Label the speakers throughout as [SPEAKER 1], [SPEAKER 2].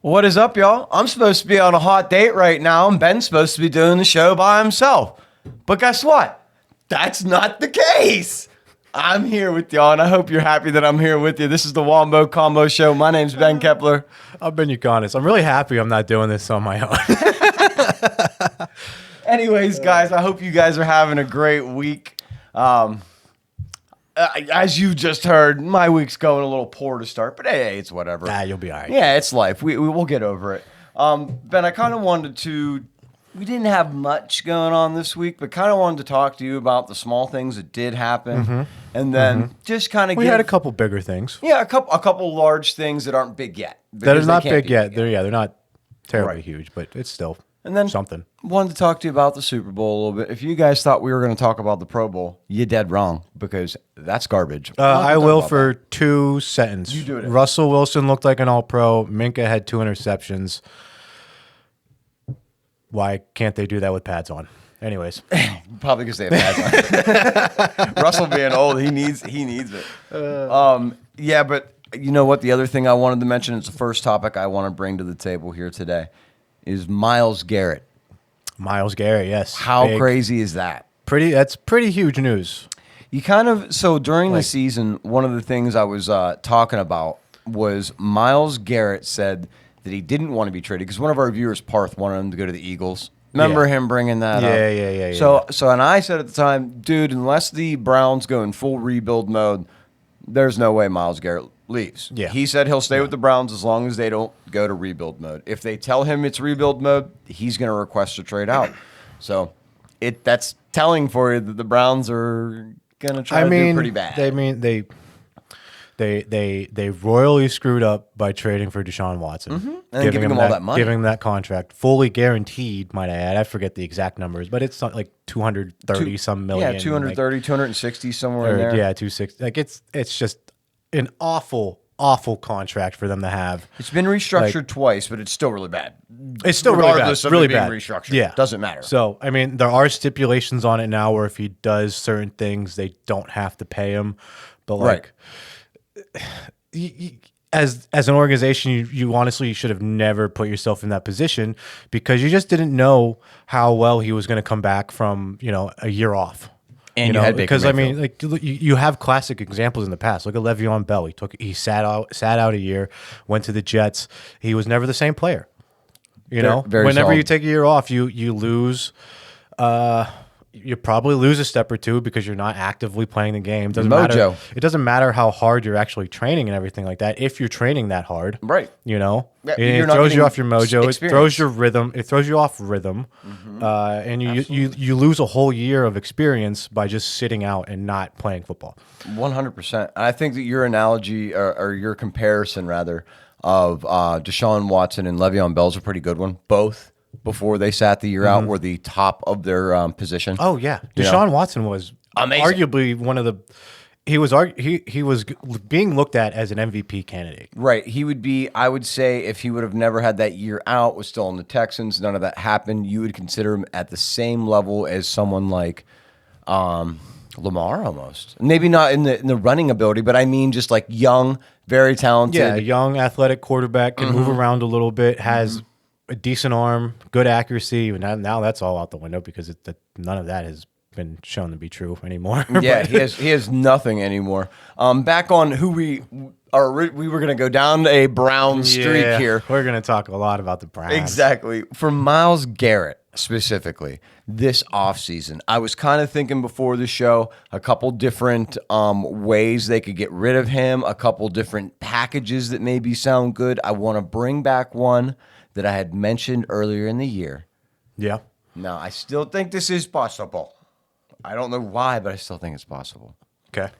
[SPEAKER 1] What is up, y'all? I'm supposed to be on a hot date right now, and Ben's supposed to be doing the show by himself. But guess what? That's not the case. I'm here with y'all, and I hope you're happy that I'm here with you. This is the Wombo Combo Show. My name's Ben Kepler.
[SPEAKER 2] I'm Ben Yukonis. I'm really happy I'm not doing this on my own.
[SPEAKER 1] Anyways, guys, I hope you guys are having a great week. As you just heard, my week's going a little poor to start, but hey, it's whatever.
[SPEAKER 2] Nah, you'll be all right.
[SPEAKER 1] Yeah, it's life. We'll get over it. Ben, I kind of wanted to, we didn't have much going on this week, but kind of wanted to talk to you about the small things that did happen. And then just kind of
[SPEAKER 2] We had a couple bigger things.
[SPEAKER 1] Yeah, a couple large things that aren't big yet.
[SPEAKER 2] That are not big yet. They're not terribly huge, but it's still something.
[SPEAKER 1] Wanted to talk to you about the Super Bowl a little bit. If you guys thought we were going to talk about the Pro Bowl, you're dead wrong, because that's garbage.
[SPEAKER 2] I will for 2 sentences.
[SPEAKER 1] You do it.
[SPEAKER 2] Russell Wilson looked like an all-pro. Minka had 2 interceptions. Why can't they do that with pads on? Anyways.
[SPEAKER 1] Probably because they have pads on. Russell being old, he needs it. Yeah, but you know what? The other thing I wanted to mention, it's the first topic I want to bring to the table here today, is Myles Garrett.
[SPEAKER 2] Myles Garrett, yes.
[SPEAKER 1] How crazy is that?
[SPEAKER 2] That's pretty huge news.
[SPEAKER 1] You kind of, so during the season, one of the things I was talking about was Myles Garrett said that he didn't want to be traded because one of our viewers, Parth, wanted him to go to the Eagles. Remember him bringing that up?
[SPEAKER 2] Yeah.
[SPEAKER 1] So, and I said at the time, dude, unless the Browns go in full rebuild mode, there's no way Myles Garrett leaves.
[SPEAKER 2] Yeah.
[SPEAKER 1] He said he'll stay with the Browns as long as they don't go to rebuild mode. If they tell him it's rebuild mode, he's going to request to trade out. So that's telling for you that the Browns are going to try to do pretty bad.
[SPEAKER 2] They royally screwed up by trading for Deshaun Watson.
[SPEAKER 1] And giving him all that money.
[SPEAKER 2] Giving him that contract. Fully guaranteed, might I add. I forget the exact numbers, but it's like 230 some million.
[SPEAKER 1] Yeah, 230, 260, somewhere in there.
[SPEAKER 2] Yeah, 260. Like it's just an awful contract for them to have.
[SPEAKER 1] It's been restructured twice, but it's still really bad.
[SPEAKER 2] It's still
[SPEAKER 1] regardless
[SPEAKER 2] really
[SPEAKER 1] of it
[SPEAKER 2] bad.
[SPEAKER 1] being restructured.
[SPEAKER 2] Yeah,
[SPEAKER 1] doesn't matter.
[SPEAKER 2] So I mean, there are stipulations on it now where if he does certain things, they don't have to pay him. But like, as an organization, you honestly should have never put yourself in that position because you just didn't know how well he was going to come back from a year off.
[SPEAKER 1] And you had Baker
[SPEAKER 2] because
[SPEAKER 1] Mayfield.
[SPEAKER 2] I mean, like you have classic examples in the past. Look at Le'Veon Bell. He sat out a year, went to the Jets. He was never the same player. Whenever
[SPEAKER 1] solid.
[SPEAKER 2] you take a year off, you lose. You probably lose a step or two because you're not actively playing the game. Doesn't matter. It doesn't matter how hard you're actually training and everything like that. If you're training that hard,
[SPEAKER 1] right?
[SPEAKER 2] It throws you off your mojo. Experience. It throws your rhythm. It throws you off rhythm, and you lose a whole year of experience by just sitting out and not playing football.
[SPEAKER 1] 100%. I think that your analogy or your comparison rather of Deshaun Watson and Le'Veon Bell is a pretty good one. Both, before they sat the year out, were the top of their position.
[SPEAKER 2] Oh yeah, Deshaun Watson was
[SPEAKER 1] amazing.
[SPEAKER 2] Arguably one of the. He was being looked at as an MVP candidate.
[SPEAKER 1] Right. He would be. I would say if he would have never had that year out, was still on the Texans, none of that happened, you would consider him at the same level as someone like Lamar almost. Maybe not in the running ability, but I mean just like young, very talented.
[SPEAKER 2] Yeah, young, athletic quarterback, can move around a little bit, has a decent arm, good accuracy. Now that's all out the window because none of that has been shown to be true anymore.
[SPEAKER 1] Yeah, he has nothing anymore. Back on who we were going to go down a Brown streak here.
[SPEAKER 2] We're going to talk a lot about the Browns.
[SPEAKER 1] Exactly. For Myles Garrett specifically, this offseason, I was kind of thinking before the show a couple different ways they could get rid of him, a couple different packages that maybe sound good. I want to bring back one that I had mentioned earlier in the year.
[SPEAKER 2] Yeah.
[SPEAKER 1] Now, I still think this is possible. I don't know why, but I still think it's possible.
[SPEAKER 2] Okay.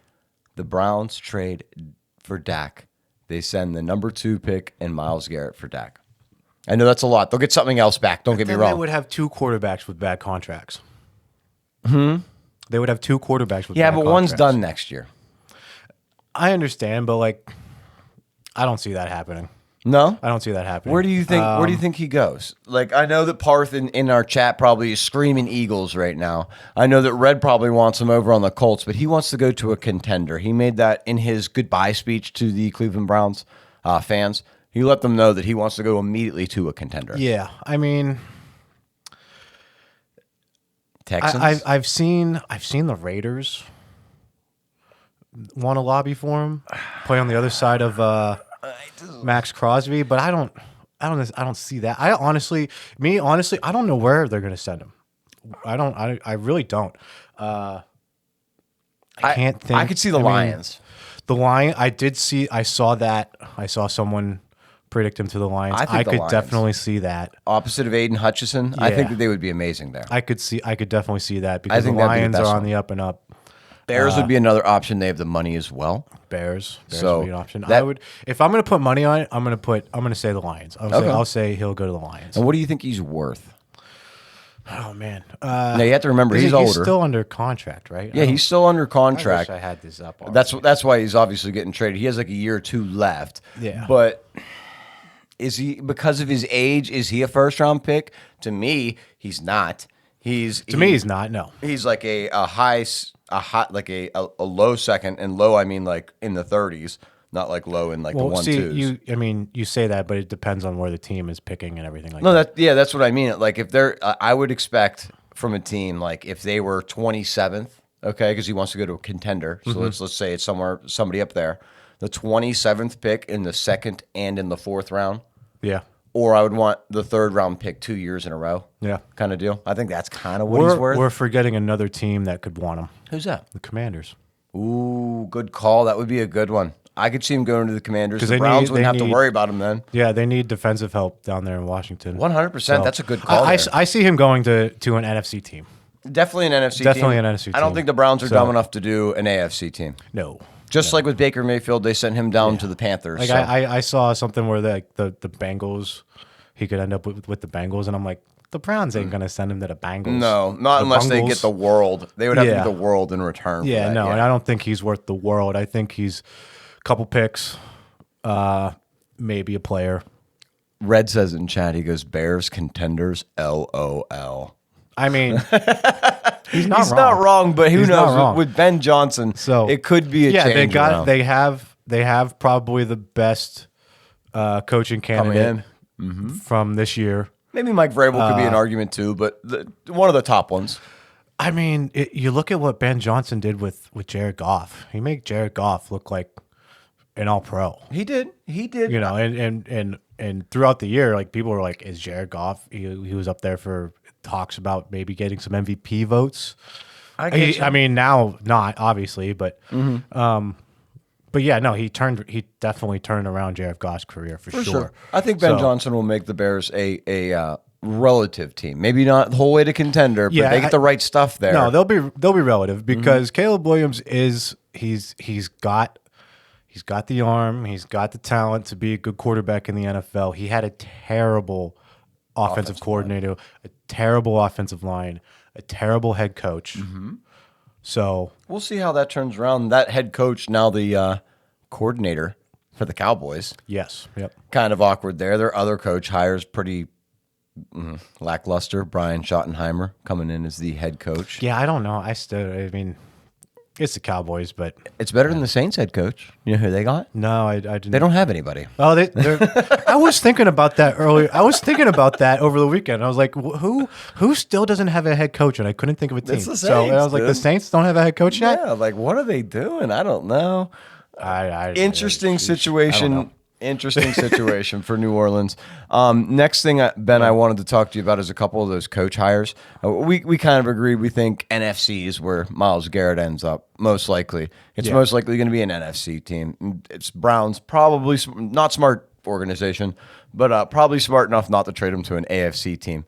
[SPEAKER 1] The Browns trade for Dak. They send the number 2 pick and Myles Garrett for Dak. I know that's a lot. They'll get something else back. Don't get me wrong.
[SPEAKER 2] They would have 2 quarterbacks with bad contracts. They would have 2 quarterbacks with bad contracts. Yeah, but
[SPEAKER 1] one's done next year.
[SPEAKER 2] I understand, but like, I don't see that happening.
[SPEAKER 1] No,
[SPEAKER 2] I don't see that happening.
[SPEAKER 1] Where do you think he goes? Like, I know that Parth in our chat probably is screaming Eagles right now. I know that Red probably wants him over on the Colts, but he wants to go to a contender. He made that in his goodbye speech to the Cleveland Browns fans. He let them know that he wants to go immediately to a contender.
[SPEAKER 2] Yeah, I mean,
[SPEAKER 1] Texans.
[SPEAKER 2] I've seen the Raiders want to lobby for him, play on the other side of Max Crosby, but I don't see that. I honestly, I don't know where they're going to send him. I really don't. I can't think.
[SPEAKER 1] I could see the Lions.
[SPEAKER 2] The Lion. I saw someone predict him to the Lions. I could
[SPEAKER 1] Lions.
[SPEAKER 2] Definitely see that.
[SPEAKER 1] Opposite of Aiden Hutchinson, I think that they would be amazing there.
[SPEAKER 2] I could definitely see that because the Lions are on the up and up.
[SPEAKER 1] Bears would be another option. They have the money as well.
[SPEAKER 2] Bears
[SPEAKER 1] so
[SPEAKER 2] would be an option. I would, if I'm going to put money on it, I'm going to say the Lions. I'll say he'll go to the Lions.
[SPEAKER 1] And what do you think he's worth?
[SPEAKER 2] Oh man!
[SPEAKER 1] Now you have to remember he's older.
[SPEAKER 2] He's still under contract, right?
[SPEAKER 1] Yeah, he's still under contract.
[SPEAKER 2] I wish I had this up.
[SPEAKER 1] That's why he's obviously getting traded. He has like a year or two left.
[SPEAKER 2] Yeah,
[SPEAKER 1] but is he, because of his age? Is he a first round pick? To me, he's not. He's
[SPEAKER 2] not. No,
[SPEAKER 1] he's like a low second, and low I mean like in the 30s, not like low in like the 1-2s.
[SPEAKER 2] You say that, but it depends on where the team is picking and everything like
[SPEAKER 1] that. That's what I mean. Like if they're, I would expect from a team like if they were 27th, okay, because he wants to go to a contender. So let's say it's somebody up there, the 27th pick in the second and in the fourth round.
[SPEAKER 2] Yeah.
[SPEAKER 1] Or I would want the third round pick 2 years in a row.
[SPEAKER 2] Yeah.
[SPEAKER 1] Kind of deal. I think that's kind of what he's worth.
[SPEAKER 2] We're forgetting another team that could want him.
[SPEAKER 1] Who's that?
[SPEAKER 2] The Commanders.
[SPEAKER 1] Ooh, good call. That would be a good one. I could see him going to the Commanders. The Browns wouldn't have to worry about him then.
[SPEAKER 2] Yeah, they need defensive help down there in Washington.
[SPEAKER 1] 100%. So, that's a good call.
[SPEAKER 2] I see him going to an NFC team.
[SPEAKER 1] Definitely an NFC team. I don't think the Browns are dumb enough to do an AFC team.
[SPEAKER 2] No.
[SPEAKER 1] Just like with Baker Mayfield, they sent him down to the Panthers.
[SPEAKER 2] Like I saw something where the Bengals, he could end up with the Bengals, and I'm like, the Browns ain't going to send him to the Bengals.
[SPEAKER 1] No, not unless they get the world. They would have to get the world in return for that.
[SPEAKER 2] And I don't think he's worth the world. I think he's a couple picks, maybe a player.
[SPEAKER 1] Red says in chat, he goes, Bears contenders, LOL.
[SPEAKER 2] I mean, he's
[SPEAKER 1] not wrong, but who knows? With Ben Johnson, so it could be a change around.
[SPEAKER 2] They have probably the best coaching candidate from this year.
[SPEAKER 1] Maybe Mike Vrabel could be an argument too, but one of the top ones.
[SPEAKER 2] I mean, you look at what Ben Johnson did with Jared Goff. He made Jared Goff look like an all-pro.
[SPEAKER 1] He did.
[SPEAKER 2] You know, and throughout the year, like people were like, "Is Jared Goff?" He was up there for talks about maybe getting some MVP votes. I mean, now not obviously, but yeah, no, he definitely turned around Jared Goff's career for sure.
[SPEAKER 1] I think Ben Johnson will make the Bears a relative team. Maybe not the whole way to contender, but they get the right stuff there.
[SPEAKER 2] No, they'll be relative because Caleb Williams he's got the arm, he's got the talent to be a good quarterback in the NFL. He had a terrible offensive coordinator, a terrible offensive line, a terrible head coach. So
[SPEAKER 1] we'll see how that turns around. That head coach, now the coordinator for the Cowboys.
[SPEAKER 2] Yes. Yep.
[SPEAKER 1] Kind of awkward there. Their other coach hires pretty lackluster. Brian Schottenheimer coming in as the head coach.
[SPEAKER 2] Yeah, I don't know. I mean, it's the Cowboys, but
[SPEAKER 1] it's better than the Saints head coach. You know who they got?
[SPEAKER 2] No, I didn't.
[SPEAKER 1] They don't have anybody.
[SPEAKER 2] Oh, I was thinking about that earlier. I was thinking about that over the weekend. I was like, who still doesn't have a head coach? And I couldn't think of a team.
[SPEAKER 1] It's the Saints,
[SPEAKER 2] so I was like, the Saints don't have a head coach yet?
[SPEAKER 1] Yeah, like what are they doing? I don't know. Interesting situation. Interesting situation for New Orleans. Next thing, Ben, I wanted to talk to you about is a couple of those coach hires. We kind of agreed. We think NFC is where Myles Garrett ends up, most likely. It's most likely going to be an NFC team. It's Browns, probably not smart organization, but probably smart enough not to trade him to an AFC team.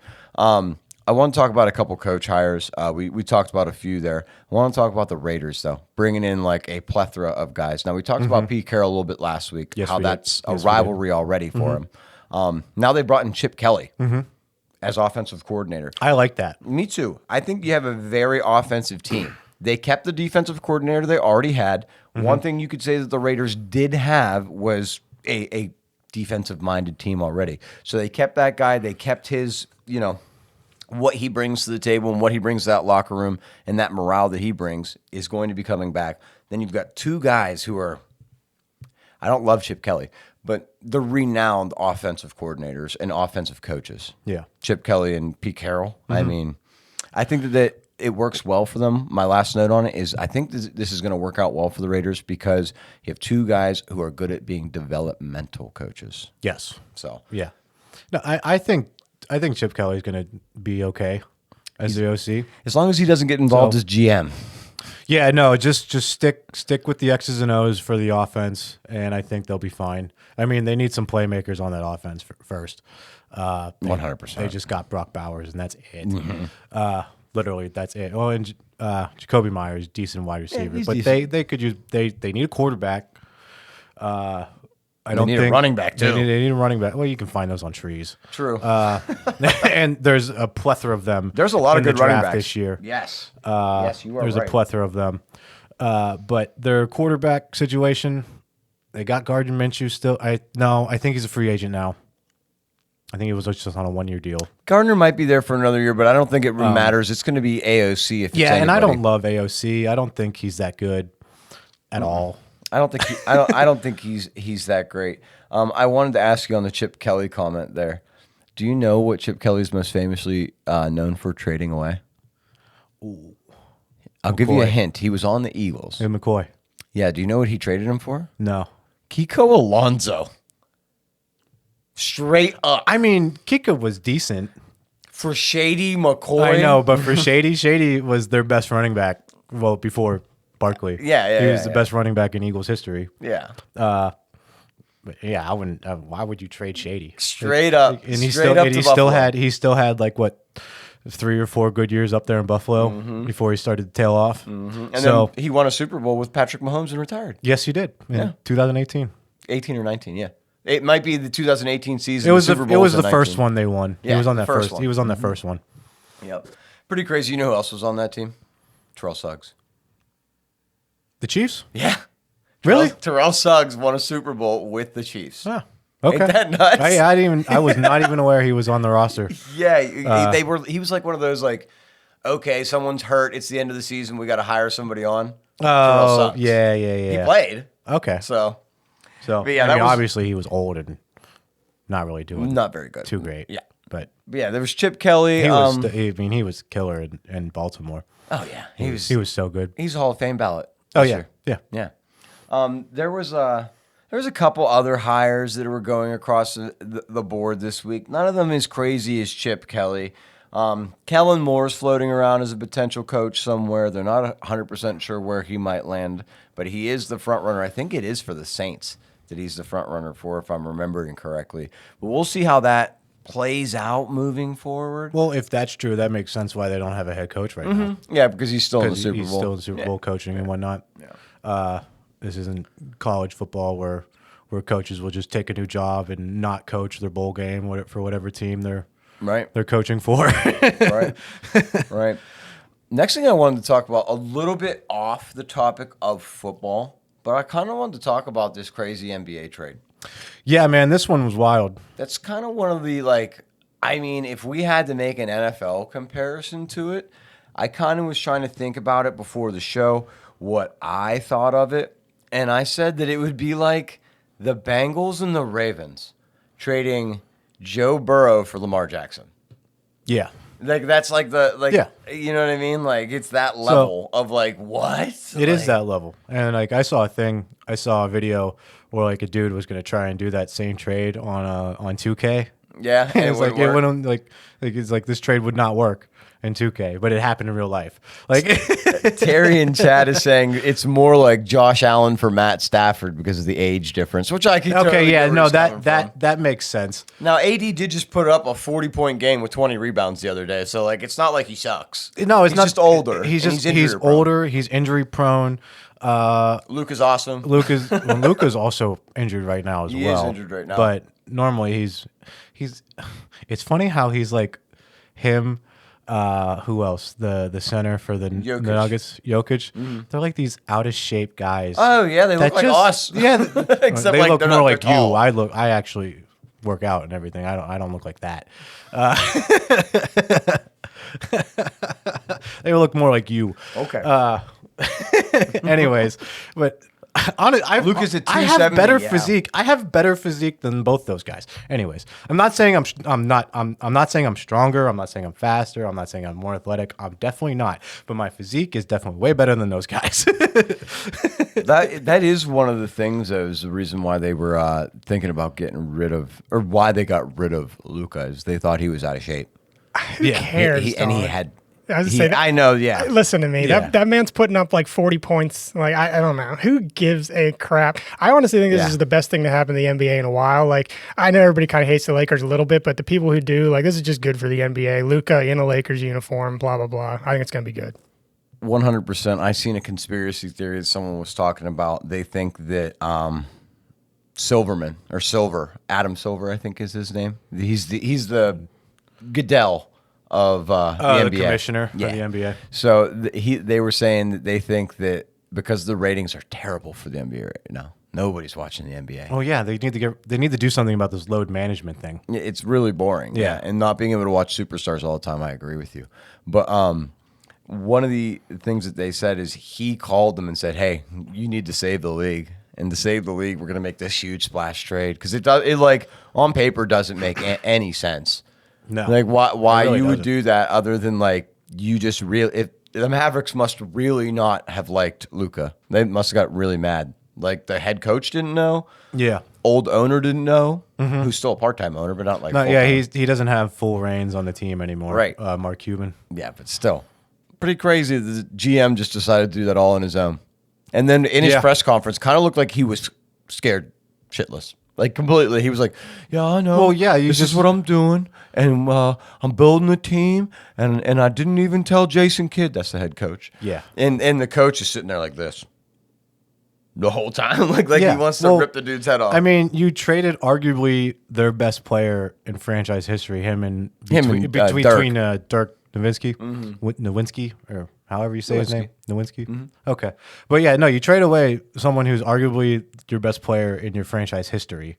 [SPEAKER 1] I want to talk about a couple coach hires. We talked about a few there. I want to talk about the Raiders, though, bringing in like a plethora of guys. Now, we talked about Pete Carroll a little bit last week, how that's a rivalry already for him. Now they brought in Chip Kelly as offensive coordinator.
[SPEAKER 2] I like that.
[SPEAKER 1] Me too. I think you have a very offensive team. They kept the defensive coordinator they already had. One thing you could say that the Raiders did have was a defensive-minded team already. So they kept that guy. They kept his, what he brings to the table and what he brings to that locker room, and that morale that he brings is going to be coming back. Then you've got two guys who are, I don't love Chip Kelly, but the renowned offensive coordinators and offensive coaches.
[SPEAKER 2] Yeah.
[SPEAKER 1] Chip Kelly and Pete Carroll. I mean, I think that it works well for them. My last note on it is I think this is going to work out well for the Raiders because you have two guys who are good at being developmental coaches.
[SPEAKER 2] Yes.
[SPEAKER 1] So
[SPEAKER 2] yeah. No, I think Chip Kelly's going to be okay as the OC.
[SPEAKER 1] As long as he doesn't get involved as GM.
[SPEAKER 2] Yeah, no, just stick with the X's and O's for the offense, and I think they'll be fine. I mean, they need some playmakers on that offense first.
[SPEAKER 1] 100%.
[SPEAKER 2] They just got Brock Bowers, and that's it. Literally, that's it. Oh, and Jacoby Myers, decent wide receiver, but decent. They could use they need a quarterback.
[SPEAKER 1] They need a running back too.
[SPEAKER 2] They need a running back. Well, you can find those on trees.
[SPEAKER 1] True.
[SPEAKER 2] And there's a plethora of them.
[SPEAKER 1] There's a lot of good running backs
[SPEAKER 2] this year.
[SPEAKER 1] Yes. Yes, you are
[SPEAKER 2] There's
[SPEAKER 1] right.
[SPEAKER 2] a plethora of them. But their quarterback situation, they got Gardner Minshew still. I think he's a free agent now. I think he was just on a 1-year deal.
[SPEAKER 1] Gardner might be there for another year, but I don't think it matters. It's going to be AOC if it's anybody.
[SPEAKER 2] And I don't love AOC. I don't think he's that good at all.
[SPEAKER 1] I don't think I don't think he's that great. I wanted to ask you on the Chip Kelly comment there. Do you know what Chip Kelly's most famously known for trading away?
[SPEAKER 2] Ooh.
[SPEAKER 1] I'll give you a hint. He was on the Eagles.
[SPEAKER 2] Hey, McCoy.
[SPEAKER 1] Yeah. Do you know what he traded him for?
[SPEAKER 2] No.
[SPEAKER 1] Kiko Alonso. Straight up.
[SPEAKER 2] I mean, Kiko was decent.
[SPEAKER 1] For Shady McCoy.
[SPEAKER 2] I know, but for Shady was their best running back. Well, before Barkley.
[SPEAKER 1] Yeah.
[SPEAKER 2] He was the best running back in Eagles history.
[SPEAKER 1] Yeah.
[SPEAKER 2] But yeah, I wouldn't. Why would you trade Shady?
[SPEAKER 1] Straight up.
[SPEAKER 2] And he still had like what 3 or 4 good years up there in Buffalo before he started to tail off.
[SPEAKER 1] And then he won a Super Bowl with Patrick Mahomes and retired.
[SPEAKER 2] Yes, he did. In 2018.
[SPEAKER 1] 18 or 19, yeah. It might be the 2018 season.
[SPEAKER 2] It was the
[SPEAKER 1] the
[SPEAKER 2] first one they won.
[SPEAKER 1] Yeah,
[SPEAKER 2] he was on that
[SPEAKER 1] first
[SPEAKER 2] first.
[SPEAKER 1] one.
[SPEAKER 2] He was on that first one.
[SPEAKER 1] Yep. Pretty crazy. You know who else was on that team? Terrell Suggs.
[SPEAKER 2] The Chiefs?
[SPEAKER 1] Yeah.
[SPEAKER 2] Really?
[SPEAKER 1] Terrell Suggs won a Super Bowl with the Chiefs.
[SPEAKER 2] Oh, okay.
[SPEAKER 1] Ain't that nuts?
[SPEAKER 2] I was not even aware he was on the roster.
[SPEAKER 1] Yeah, he was like one of those like, okay, someone's hurt. It's the end of the season. We got to hire somebody on.
[SPEAKER 2] Oh, yeah.
[SPEAKER 1] He played.
[SPEAKER 2] Okay.
[SPEAKER 1] So,
[SPEAKER 2] but yeah, obviously he was old and not really doing
[SPEAKER 1] not very good.
[SPEAKER 2] Too great.
[SPEAKER 1] Yeah.
[SPEAKER 2] But
[SPEAKER 1] yeah, there was Chip Kelly.
[SPEAKER 2] He was killer in Baltimore.
[SPEAKER 1] Oh yeah,
[SPEAKER 2] he was so good.
[SPEAKER 1] He's a Hall of Fame ballot.
[SPEAKER 2] Oh yeah,
[SPEAKER 1] year. Yeah. There was a couple other hires that were going across the board this week. None of them as crazy as Chip Kelly. Kellen Moore's floating around as a potential coach somewhere. They're not 100% sure where he might land, but he is the front runner. I think it is for the Saints that he's the front runner for, if I'm remembering correctly. But we'll see how that plays out moving forward.
[SPEAKER 2] Well, if that's true, that makes sense why they don't have a head coach right now.
[SPEAKER 1] Yeah, because he's still in the Super Bowl.
[SPEAKER 2] He's still in the Super Bowl coaching and whatnot.
[SPEAKER 1] Yeah.
[SPEAKER 2] This isn't college football where coaches will just take a new job and not coach their bowl game for whatever team they're coaching for.
[SPEAKER 1] Right. Next thing I wanted to talk about, a little bit off the topic of football, but I kind of wanted to talk about this crazy NBA trade.
[SPEAKER 2] Yeah, man, this one was wild.
[SPEAKER 1] That's kind of one of the, if we had to make an NFL comparison to it, I kind of was trying to think about it before the show, what I thought of it, and I said that it would be like the Bengals and the Ravens trading Joe Burrow for Lamar Jackson.
[SPEAKER 2] Yeah.
[SPEAKER 1] That's like you know what I mean? Like, it's that level of what?
[SPEAKER 2] It is that level. And I saw a video where a dude was going to try and do that same trade on 2K.
[SPEAKER 1] Yeah.
[SPEAKER 2] And it's like this trade would not work in 2K, but it happened in real life.
[SPEAKER 1] Terry in chat is saying it's more like Josh Allen for Matt Stafford because of the age difference, which I can totally get where he's coming from.
[SPEAKER 2] that makes sense.
[SPEAKER 1] Now AD did just put up a 40-point game with 20 rebounds the other day, so it's not like he sucks.
[SPEAKER 2] No, he's not
[SPEAKER 1] just older.
[SPEAKER 2] He's older. He's injury prone.
[SPEAKER 1] Luke is awesome.
[SPEAKER 2] Luka's also injured right now as well.
[SPEAKER 1] He is injured right now,
[SPEAKER 2] but normally he's. It's funny how he's like him. Who else? The center for the Nuggets, Jokic. They're like these out of shape guys.
[SPEAKER 1] Oh yeah, they look like us.
[SPEAKER 2] Yeah,
[SPEAKER 1] except
[SPEAKER 2] they
[SPEAKER 1] like
[SPEAKER 2] look more like you.
[SPEAKER 1] tall.
[SPEAKER 2] I actually work out and everything. I don't look like that. They look more like you.
[SPEAKER 1] Okay.
[SPEAKER 2] Anyways, but
[SPEAKER 1] Luka's at
[SPEAKER 2] I
[SPEAKER 1] 270.
[SPEAKER 2] have better physique. I have better physique than both those guys. Anyways, I'm not saying I'm not saying I'm stronger. I'm not saying I'm faster. I'm not saying I'm more athletic. I'm definitely not. But my physique is definitely way better than those guys.
[SPEAKER 1] That is one of the things that was the reason why they were thinking about getting rid of, or why they got rid of Luka, is they thought he was out of shape.
[SPEAKER 3] Who cares?
[SPEAKER 1] He had.
[SPEAKER 3] I was say that,
[SPEAKER 1] I know, yeah.
[SPEAKER 3] Listen to me.
[SPEAKER 1] Yeah.
[SPEAKER 3] That man's putting up like 40 points. Like I don't know. Who gives a crap? I honestly think this is the best thing to happen to the NBA in a while. Like I know everybody kind of hates the Lakers a little bit, but the people who do, like this is just good for the NBA. Luka in a Lakers uniform, blah blah blah. I think it's gonna be good.
[SPEAKER 1] 100%. I seen a conspiracy theory that someone was talking about. They think that Silverman or Silver, Adam Silver, I think is his name. He's the Goodell of the NBA.
[SPEAKER 2] The commissioner of the NBA.
[SPEAKER 1] So they were saying that they think that because the ratings are terrible for the NBA right now, nobody's watching the NBA.
[SPEAKER 2] Oh yeah, they need to do something about this load management thing.
[SPEAKER 1] It's really boring.
[SPEAKER 2] Yeah.
[SPEAKER 1] And not being able to watch superstars all the time, I agree with you. But one of the things that they said is he called them and said, "Hey, you need to save the league." And to save the league, we're going to make this huge splash trade because it like on paper doesn't make any sense.
[SPEAKER 2] No,
[SPEAKER 1] like why
[SPEAKER 2] really
[SPEAKER 1] you would
[SPEAKER 2] doesn't.
[SPEAKER 1] do that other than like you just really if the Mavericks must really not have liked Luka. They must have got really mad. Like the head coach didn't know.
[SPEAKER 2] Yeah.
[SPEAKER 1] Old owner didn't know. Who's still a part-time owner, but not like
[SPEAKER 2] No,
[SPEAKER 1] full-time.
[SPEAKER 2] yeah, he doesn't have full reins on the team anymore.
[SPEAKER 1] Right.
[SPEAKER 2] Mark Cuban.
[SPEAKER 1] Yeah, but still pretty crazy. The GM just decided to do that all on his own. And then in his press conference, kind of looked like he was scared shitless. Like completely. He was like, "Yeah, I know.
[SPEAKER 2] Well, yeah,
[SPEAKER 1] this is what I'm doing. And I'm building a team. And I didn't even tell Jason Kidd," that's the head coach.
[SPEAKER 2] Yeah.
[SPEAKER 1] And the coach is sitting there like this the whole time. like
[SPEAKER 2] Yeah,
[SPEAKER 1] he wants to rip the dude's head off.
[SPEAKER 2] I mean, you traded arguably their best player in franchise history, between Dirk Nowitzki, Nowinski, or however you say his name, Nowinski. Okay, but yeah, no, you trade away someone who's arguably your best player in your franchise history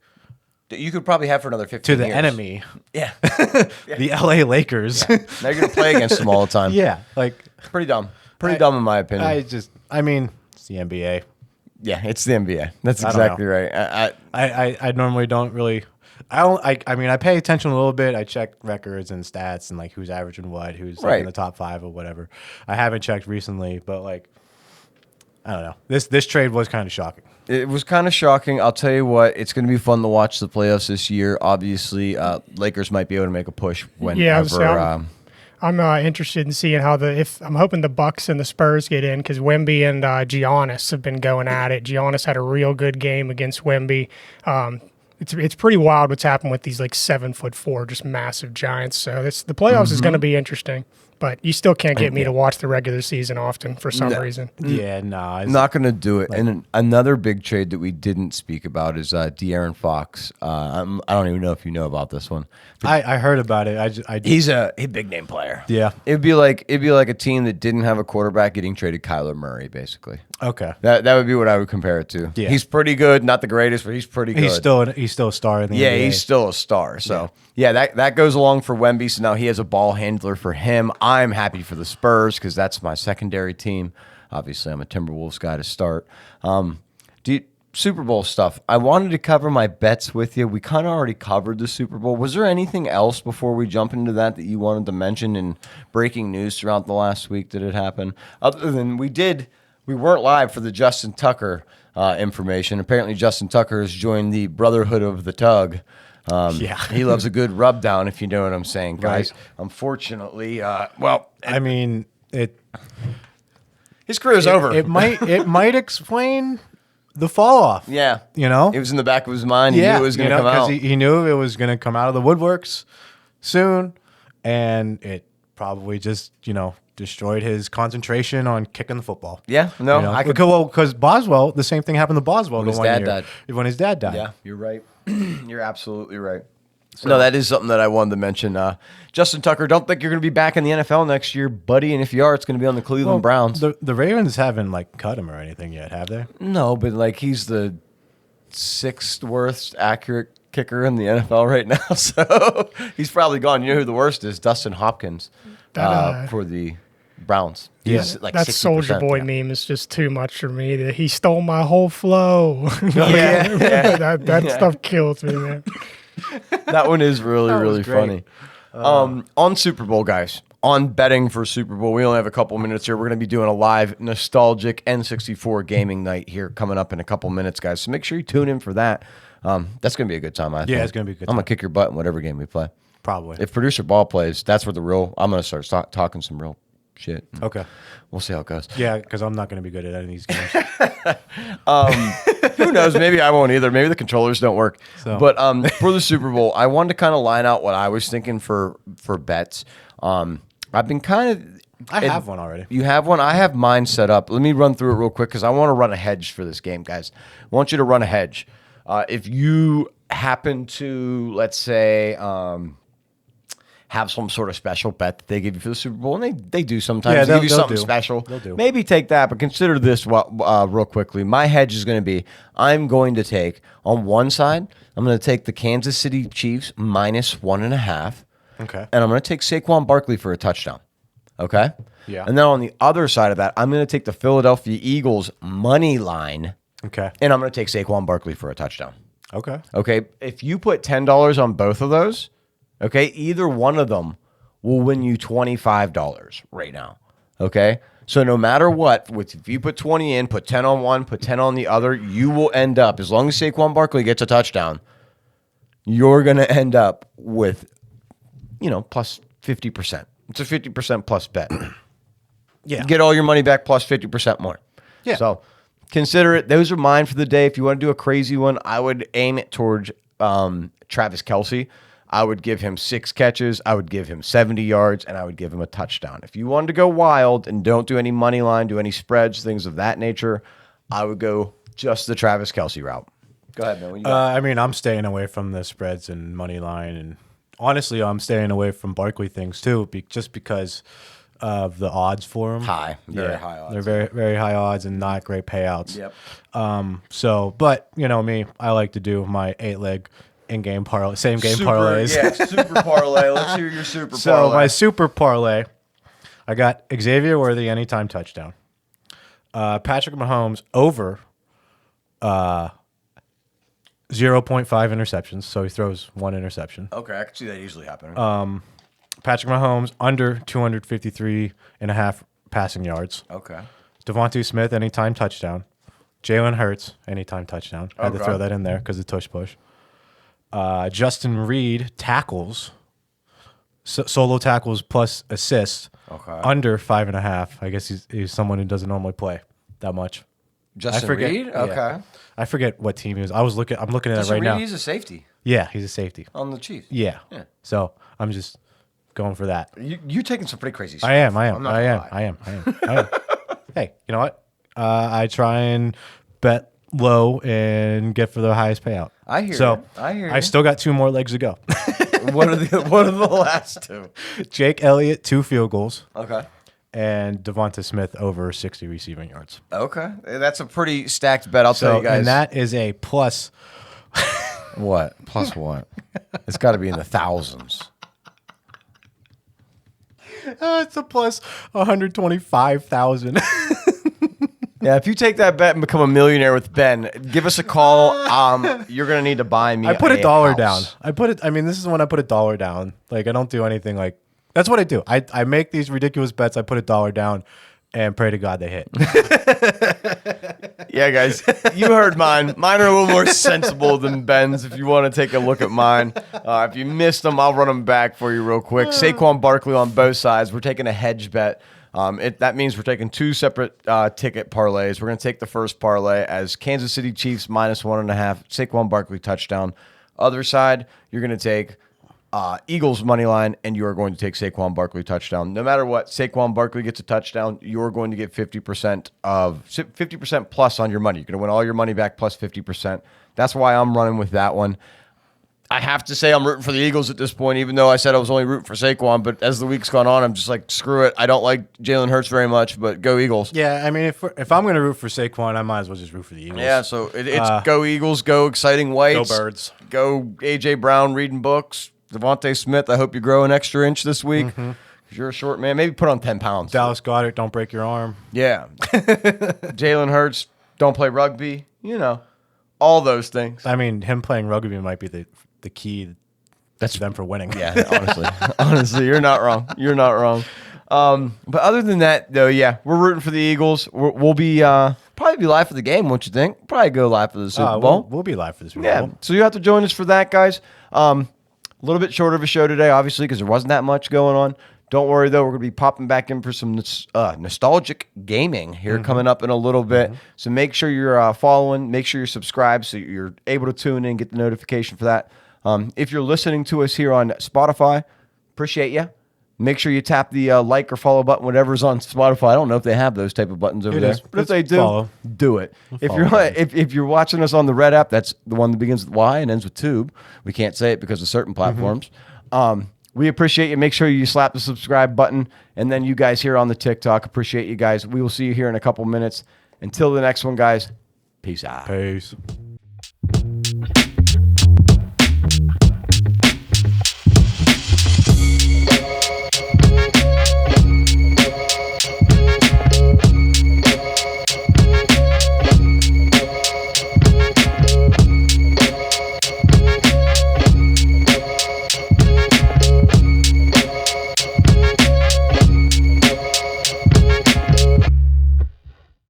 [SPEAKER 1] that you could probably have for another 15
[SPEAKER 2] to the
[SPEAKER 1] years.
[SPEAKER 2] enemy,
[SPEAKER 1] Yeah.
[SPEAKER 2] the LA Lakers.
[SPEAKER 1] Now you're going to play against them all the time.
[SPEAKER 2] Yeah, like
[SPEAKER 1] Pretty dumb. Pretty dumb in my opinion.
[SPEAKER 2] I mean, it's the NBA.
[SPEAKER 1] Yeah, it's the NBA. That's
[SPEAKER 2] I don't
[SPEAKER 1] exactly
[SPEAKER 2] know.
[SPEAKER 1] right.
[SPEAKER 2] I normally don't really. I mean, I pay attention a little bit. I check records and stats and like who's averaging what, who's like in the top 5 or whatever. I haven't checked recently, but like, I don't know. This trade was kind of shocking.
[SPEAKER 1] It was kind of shocking. I'll tell you what, it's going to be fun to watch the playoffs this year. Obviously, Lakers might be able to make a push whenever.
[SPEAKER 3] I'm interested in seeing how I'm hoping the Bucks and the Spurs get in because Wemby and Giannis have been going at it. Giannis had a real good game against Wemby. It's pretty wild what's happened with these like 7'4" just massive giants. So the playoffs is going to be interesting. But you still can't get me to watch the regular season often for some reason.
[SPEAKER 2] Yeah, no,
[SPEAKER 1] I'm not going to do it. And another big trade that we didn't speak about is De'Aaron Fox. I don't even know if you know about this one.
[SPEAKER 2] I heard about it.
[SPEAKER 1] He's a big name player.
[SPEAKER 2] Yeah,
[SPEAKER 1] it'd be like a team that didn't have a quarterback getting traded Kyler Murray, basically.
[SPEAKER 2] Okay,
[SPEAKER 1] that would be what I would compare it to.
[SPEAKER 2] Yeah.
[SPEAKER 1] He's pretty good, not the greatest, but he's pretty good.
[SPEAKER 2] He's still a star in the NBA.
[SPEAKER 1] Yeah, he's still a star. So yeah, that goes along for Wemby. So now he has a ball handler for him. I'm happy for the Spurs because that's my secondary team. Obviously, I'm a Timberwolves guy to start. Super Bowl stuff. I wanted to cover my bets with you. We kind of already covered the Super Bowl. Was there anything else before we jump into that you wanted to mention in breaking news throughout the last week that had happened? Other than we weren't live for the Justin Tucker information. Apparently, Justin Tucker has joined the Brotherhood of the Tug. He loves a good rub down, if you know what I'm saying, guys. Right. Unfortunately, I
[SPEAKER 2] mean,
[SPEAKER 1] his career's over.
[SPEAKER 2] It might explain the fall off.
[SPEAKER 1] Yeah,
[SPEAKER 2] you know,
[SPEAKER 1] it was in the back of his mind. He knew it was going to come out.
[SPEAKER 2] He knew it was going to come out of the woodworks soon, and it probably just destroyed his concentration on kicking the football.
[SPEAKER 1] Yeah, no,
[SPEAKER 2] because Boswell, the same thing happened to Boswell
[SPEAKER 1] when his dad died.
[SPEAKER 2] When his dad died.
[SPEAKER 1] Yeah, you're right. You're absolutely right.
[SPEAKER 2] So,
[SPEAKER 1] no, that is something that I wanted to mention. Justin Tucker, don't think you're going to be back in the NFL next year, buddy. And if you are, it's going to be on the Cleveland Browns.
[SPEAKER 2] The Ravens haven't cut him or anything yet, have they?
[SPEAKER 1] No, but he's the 6th worst accurate kicker in the NFL right now. So he's probably gone. You know who the worst is? Dustin Hopkins for the Browns.
[SPEAKER 3] He's that Soldier Boy meme is just too much for me. He stole my whole flow. That stuff kills me, man.
[SPEAKER 1] That one is really funny. On Super Bowl, guys, on betting for Super Bowl, we only have a couple minutes here. We're going to be doing a live nostalgic N64 gaming night here coming up in a couple minutes, guys. So make sure you tune in for that. That's going to be a good time, I think.
[SPEAKER 2] Yeah, it's going to be a good time.
[SPEAKER 1] I'm going to kick your butt in whatever game we play.
[SPEAKER 2] Probably.
[SPEAKER 1] If Producer Ball plays, that's where I'm going to start talking some real shit.
[SPEAKER 2] Okay.
[SPEAKER 1] We'll see how it goes.
[SPEAKER 2] Yeah, because I'm not going to be good at any of these games.
[SPEAKER 1] Who knows? Maybe I won't either. Maybe the controllers don't work. So. But for the Super Bowl, I wanted to kind of line out what I was thinking for bets. I've been
[SPEAKER 2] I have one already.
[SPEAKER 1] You have one? I have mine set up. Let me run through it real quick because I want to run a hedge for this game, guys. I want you to run a hedge. If you happen to, let's say, have some sort of special bet that they give you for the Super Bowl, and they do sometimes.
[SPEAKER 2] Yeah,
[SPEAKER 1] they give you something
[SPEAKER 2] do.
[SPEAKER 1] special.
[SPEAKER 2] They'll do.
[SPEAKER 1] Maybe take that, but consider this real quickly. My hedge is going to be, I'm going to take, on one side, I'm going to take the Kansas City Chiefs -1.5.
[SPEAKER 2] Okay.
[SPEAKER 1] And I'm going to take Saquon Barkley for a touchdown. Okay?
[SPEAKER 2] Yeah.
[SPEAKER 1] And then on the other side of that, I'm going to take the Philadelphia Eagles money line.
[SPEAKER 2] Okay.
[SPEAKER 1] And I'm going to take Saquon Barkley for a touchdown.
[SPEAKER 2] Okay.
[SPEAKER 1] Okay? If you put $10 on both of those, okay, either one of them will win you $25 right now. Okay? So no matter what, if you put 20 in, put 10 on one, put 10 on the other, you will end up, as long as Saquon Barkley gets a touchdown, you're going to end up with, plus 50%. It's a 50% plus bet.
[SPEAKER 2] Yeah.
[SPEAKER 1] Get all your money back plus 50% more.
[SPEAKER 2] Yeah.
[SPEAKER 1] So consider it. Those are mine for the day. If you want to do a crazy one, I would aim it towards Travis Kelce. I would give him 6 catches. I would give him 70 yards, and I would give him a touchdown. If you wanted to go wild and don't do any money line, do any spreads, things of that nature, I would go just the Travis Kelce route. Go ahead, man. What you got?
[SPEAKER 2] I'm staying away from the spreads and money line, and honestly, I'm staying away from Barkley things too, just because of the odds for him.
[SPEAKER 1] Very high odds.
[SPEAKER 2] They're very, very high odds and not great payouts.
[SPEAKER 1] Yep.
[SPEAKER 2] But me, I like to do my 8-leg in-game parlay, same-game parlays.
[SPEAKER 1] Yeah, super parlay. Let's hear your super parlay.
[SPEAKER 2] So my super parlay, I got Xavier Worthy anytime touchdown. Patrick Mahomes over 0.5 interceptions, so he throws 1 interception.
[SPEAKER 1] Okay, I can see that easily happening.
[SPEAKER 2] Patrick Mahomes under 253.5 passing yards.
[SPEAKER 1] Okay.
[SPEAKER 2] Devontae Smith anytime touchdown. Jalen Hurts anytime touchdown. I had to throw that in there because of tush push. Justin Reed tackles, solo tackles plus assists.
[SPEAKER 1] Okay.
[SPEAKER 2] Under 5.5. I guess he's someone who doesn't normally play that much.
[SPEAKER 1] Justin Reed?
[SPEAKER 2] Yeah.
[SPEAKER 1] Okay.
[SPEAKER 2] I forget what team he was. I'm looking at it
[SPEAKER 1] Justin
[SPEAKER 2] right
[SPEAKER 1] Reed,
[SPEAKER 2] now.
[SPEAKER 1] He's a safety
[SPEAKER 2] Yeah, he's a safety.
[SPEAKER 1] on the Chiefs.
[SPEAKER 2] Yeah. So I'm just going for that.
[SPEAKER 1] You're taking some pretty crazy stuff.
[SPEAKER 2] I am.
[SPEAKER 1] I'm not gonna lie.
[SPEAKER 2] I am. Hey, you know what? I try and bet low and get for the highest payout.
[SPEAKER 1] I hear
[SPEAKER 2] so
[SPEAKER 1] you. I hear you.
[SPEAKER 2] I still got 2 more legs to go.
[SPEAKER 1] What are the last 2?
[SPEAKER 2] Jake Elliott, 2 field goals.
[SPEAKER 1] Okay.
[SPEAKER 2] And Devonta Smith over 60 receiving yards.
[SPEAKER 1] Okay. That's a pretty stacked bet, I'll tell you guys.
[SPEAKER 2] And that is a plus.
[SPEAKER 1] What? Plus what? It's got to be in the thousands.
[SPEAKER 2] It's a plus 125,000.
[SPEAKER 1] Yeah, if you take that bet and become a millionaire with Ben, give us a call. You're gonna need to buy me.
[SPEAKER 2] I put $1
[SPEAKER 1] house.
[SPEAKER 2] down. This is when I put $1 down. Like I don't do anything like. That's what I do. I make these ridiculous bets. I put $1 down, and pray to God they hit.
[SPEAKER 1] Yeah, guys, you heard mine. Mine are a little more sensible than Ben's. If you want to take a look at mine, if you missed them, I'll run them back for you real quick. Saquon Barkley on both sides. We're taking a hedge bet. That means we're taking 2 separate ticket parlays. We're going to take the first parlay as Kansas City Chiefs -1.5, Saquon Barkley touchdown. Other side, you're going to take Eagles money line, and you are going to take Saquon Barkley touchdown. No matter what, Saquon Barkley gets a touchdown, you're going to get 50% plus on your money. You're going to win all your money back plus 50%. That's why I'm running with that one. I have to say I'm rooting for the Eagles at this point, even though I said I was only rooting for Saquon. But as the week's gone on, I'm just like, screw it. I don't like Jalen Hurts very much, but go Eagles.
[SPEAKER 2] Yeah, I mean, if I'm going to root for Saquon, I might as well just root for the Eagles.
[SPEAKER 1] Yeah, so it's go Eagles, go Exciting Whites.
[SPEAKER 2] Go Birds.
[SPEAKER 1] Go A.J. Brown reading books. Devontae Smith, I hope you grow an extra inch this week. Because you're a short man. Maybe put on 10 pounds.
[SPEAKER 2] Dallas Goedert, don't break your arm.
[SPEAKER 1] Yeah. Jalen Hurts, don't play rugby. You know, all those things.
[SPEAKER 2] I mean, him playing rugby might be the key. That's them for winning.
[SPEAKER 1] Yeah, honestly, you're not wrong. You're not wrong. But other than that, though, yeah, we're rooting for the Eagles. We'll be probably be live for the game, won't you think? Probably go live for the Super Bowl.
[SPEAKER 2] We'll be live for the Super
[SPEAKER 1] Yeah,
[SPEAKER 2] Bowl.
[SPEAKER 1] so you have to join us for that, guys. A little bit shorter of a show today, obviously, because there wasn't that much going on. Don't worry, though. We're going to be popping back in for some nostalgic gaming here coming up in a little bit. So make sure you're following. Make sure you're subscribed so you're able to tune in and get the notification for that. If you're listening to us here on Spotify, appreciate you. Make sure you tap the like or follow button, whatever's on Spotify. I don't know if they have those type of buttons over there, but if they do, do it. If you're watching us on the Red app, that's the one that begins with Y and ends with Tube. We can't say it because of certain platforms. We appreciate you. Make sure you slap the subscribe button, and then you guys here on the TikTok, appreciate you guys. We will see you here in a couple minutes. Until the next one, guys. Peace out.
[SPEAKER 2] Peace.